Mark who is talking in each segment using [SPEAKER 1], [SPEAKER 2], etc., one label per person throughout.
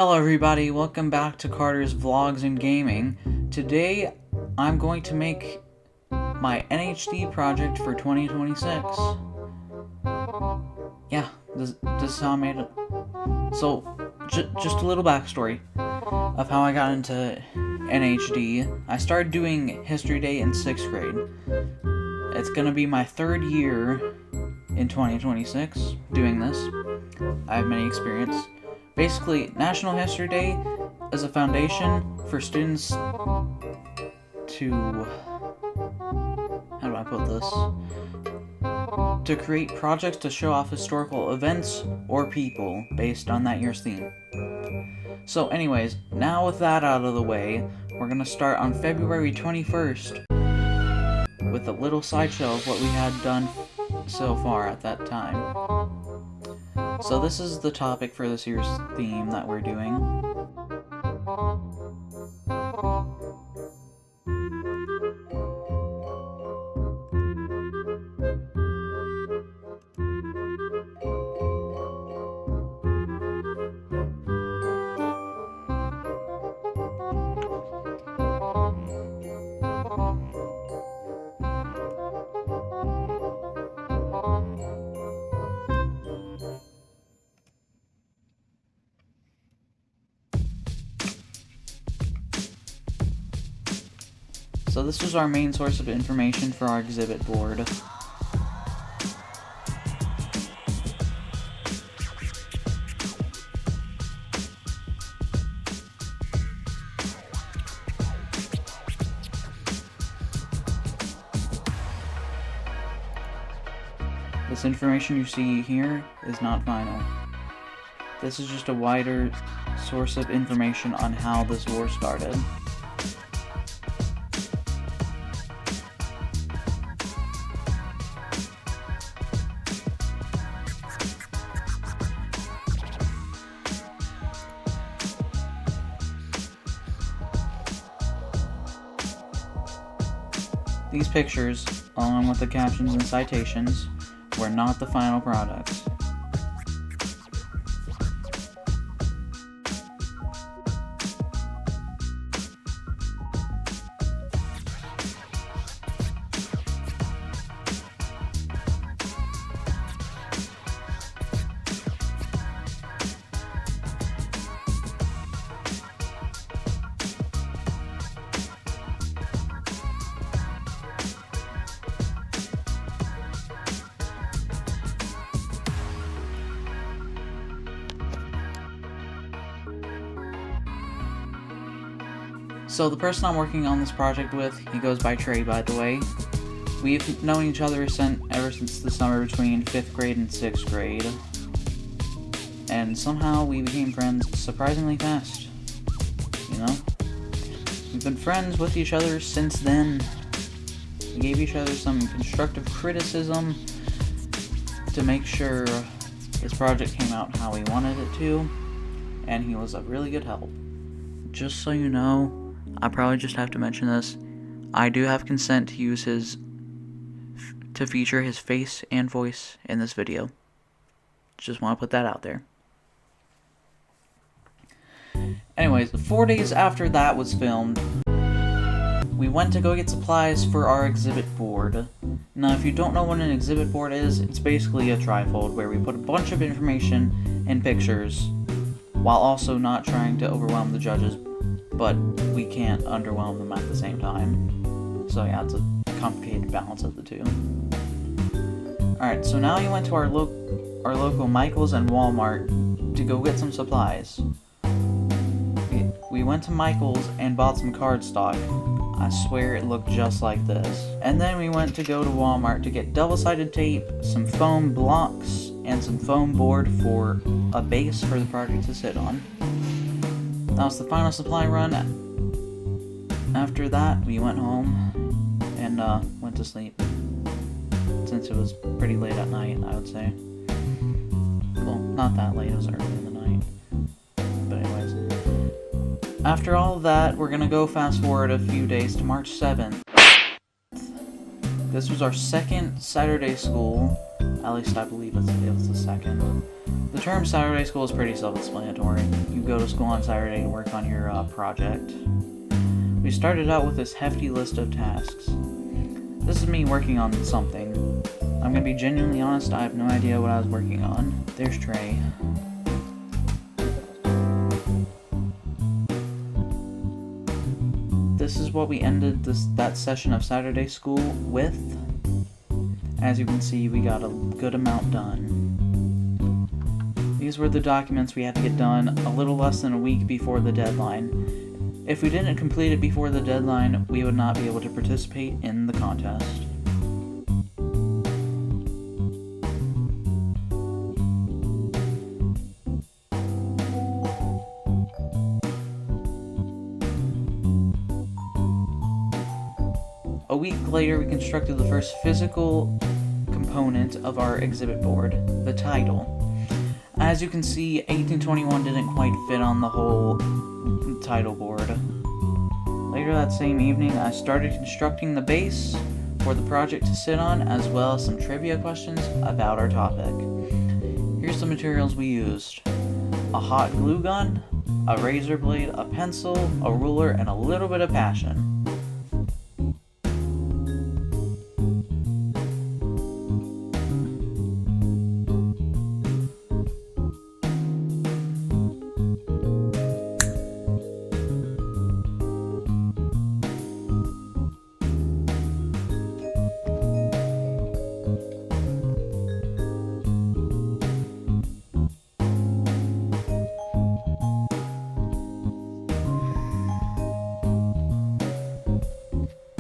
[SPEAKER 1] Hello everybody, welcome back to Carter's Vlogs and Gaming. Today, I'm going to make my NHD project for 2026. Yeah, this is how I made it. So, just a little backstory of how I got into NHD. I started doing History Day in 6th grade. It's gonna be my 3rd year in 2026 doing this. I have many experience. Basically, National History Day is a foundation for students to, how do I put this? To create projects to show off historical events or people based on that year's theme. So anyways, now with that out of the way, we're gonna start on February 21st with a little slideshow of what we had done so far at that time. So this is the topic for this year's theme that we're doing. So this was our main source of information for our exhibit board. This information you see here is not final. This is just a wider source of information on how this war started. These pictures, along with the captions and citations, were not the final products. So the person I'm working on this project with, he goes by Trey, by the way. We've known each other ever since the summer between 5th grade and 6th grade. And somehow we became friends surprisingly fast. You know? We've been friends with each other since then. We gave each other some constructive criticism to make sure this project came out how we wanted it to. And he was a really good help. Just so you know, I probably just have to mention this. I do have consent to use to feature his face and voice in this video. Just want to put that out there. Anyways, 4 days after that was filmed, we went to go get supplies for our exhibit board. Now, if you don't know what an exhibit board is, it's basically a trifold where we put a bunch of information and pictures while also not trying to overwhelm the judges, but we can't underwhelm them at the same time. So yeah, it's a complicated balance of the two. Alright, so now you went to our local Michael's and Walmart to go get some supplies. We went to Michael's and bought some cardstock. I swear it looked just like this. And then we went to go to Walmart to get double-sided tape, some foam blocks, and some foam board for a base for the project to sit on. That was the final supply run. After that, we went home and went to sleep. Since it was pretty late at night, I would say. Well, not that late, it was early in the night. But anyways. After all of that, we're gonna go fast forward a few days to March 7th. This was our second Saturday school. At least I believe it was the second. The term Saturday school is pretty self-explanatory. You go to school on Saturday to work on your project. We started out with this hefty list of tasks. This is me working on something. I'm gonna be genuinely honest, I have no idea what I was working on. There's Trey. This is what we ended that session of Saturday school with. As you can see, we got a good amount done. These were the documents we had to get done a little less than a week before the deadline. If we didn't complete it before the deadline, we would not be able to participate in the contest. A week later, we constructed the first physical component of our exhibit board, the title. As you can see, 1821 didn't quite fit on the whole title board. Later that same evening, I started constructing the base for the project to sit on, as well as some trivia questions about our topic. Here's the materials we used: a hot glue gun, a razor blade, a pencil, a ruler, and a little bit of passion.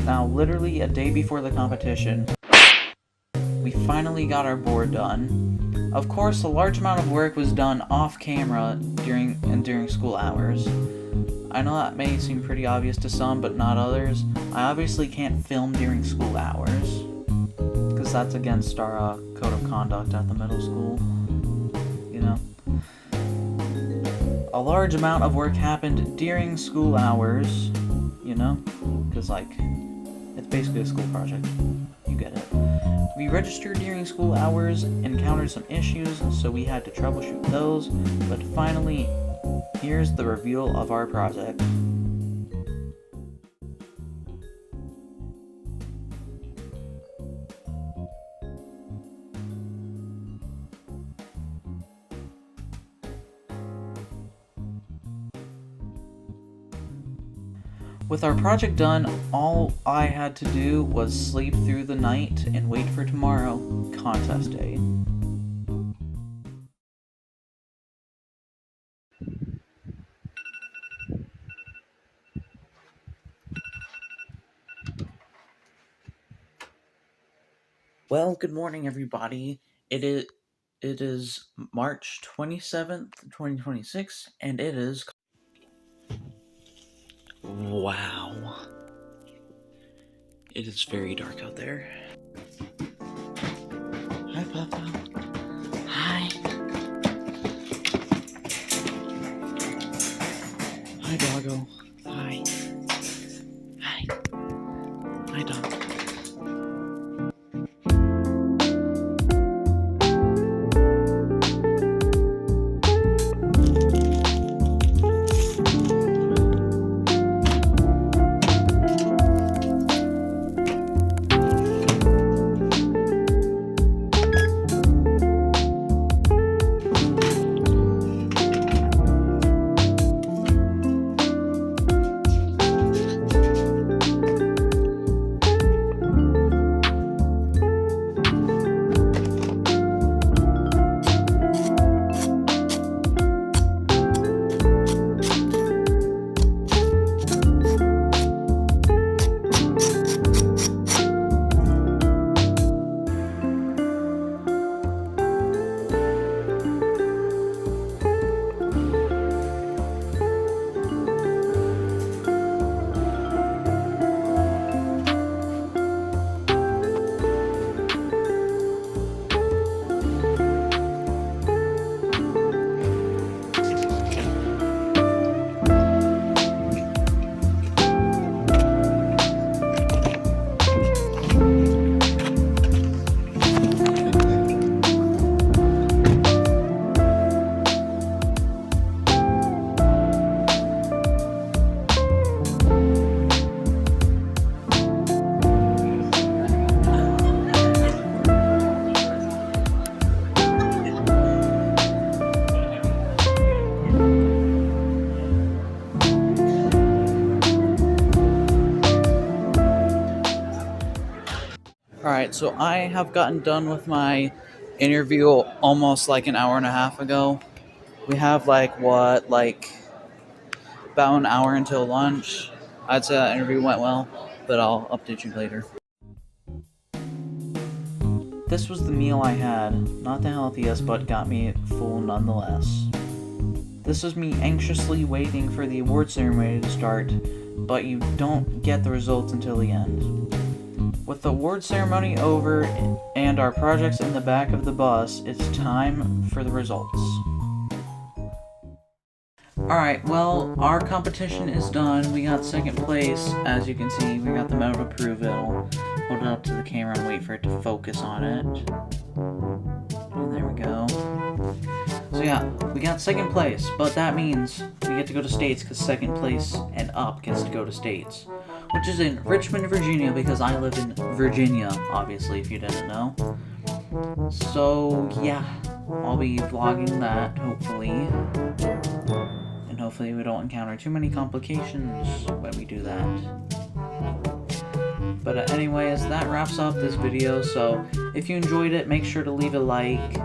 [SPEAKER 1] Now, literally a day before the competition, we finally got our board done. Of course, a large amount of work was done off camera during school hours. I know that may seem pretty obvious to some, but not others. I obviously can't film during school hours, because that's against our code of conduct at the middle school, you know. A large amount of work happened during school hours, you know, because, like, it's basically a school project. You get it. We registered during school hours, encountered some issues, so we had to troubleshoot those, but finally, here's the reveal of our project. With our project done, all I had to do was sleep through the night and wait for tomorrow, contest day. Well, good morning, everybody. It is March 27th, 2026, and it is... Wow. It is very dark out there. Hi, Papa. Hi. Hi, doggo. Hi. Hi. Hi, dog. Alright, so I have gotten done with my interview almost like an hour and a half ago. We have about an hour until lunch. I'd say that interview went well, but I'll update you later. This was the meal I had. Not the healthiest, but got me full nonetheless. This was me anxiously waiting for the award ceremony to start, but you don't get the results until the end. With the award ceremony over and our projects in the back of the bus, it's time for the results. Alright, well, our competition is done. We got second place. As you can see, we got the medal to prove it. I'll hold it up to the camera and wait for it to focus on it. And there we go. So yeah, we got second place, but that means we get to go to states because second place and up gets to go to states. Which is in Richmond, Virginia, because I live in Virginia, obviously, if you didn't know. So yeah, I'll be vlogging that, hopefully. And hopefully we don't encounter too many complications when we do that. But anyways, that wraps up this video, so if you enjoyed it, make sure to leave a like.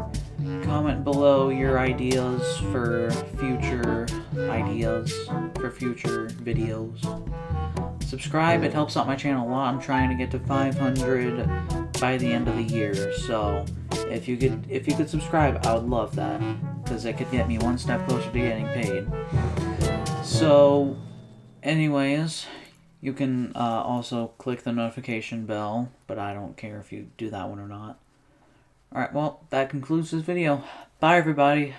[SPEAKER 1] Comment below your ideas for future videos. Subscribe, it helps out my channel a lot. I'm trying to get to 500 by the end of the year, so if you could subscribe, I would love that, because it could get me one step closer to getting paid. So anyways, you can also click the notification bell, but I don't care if you do that one or not. Alright, well, that concludes this video. Bye, everybody.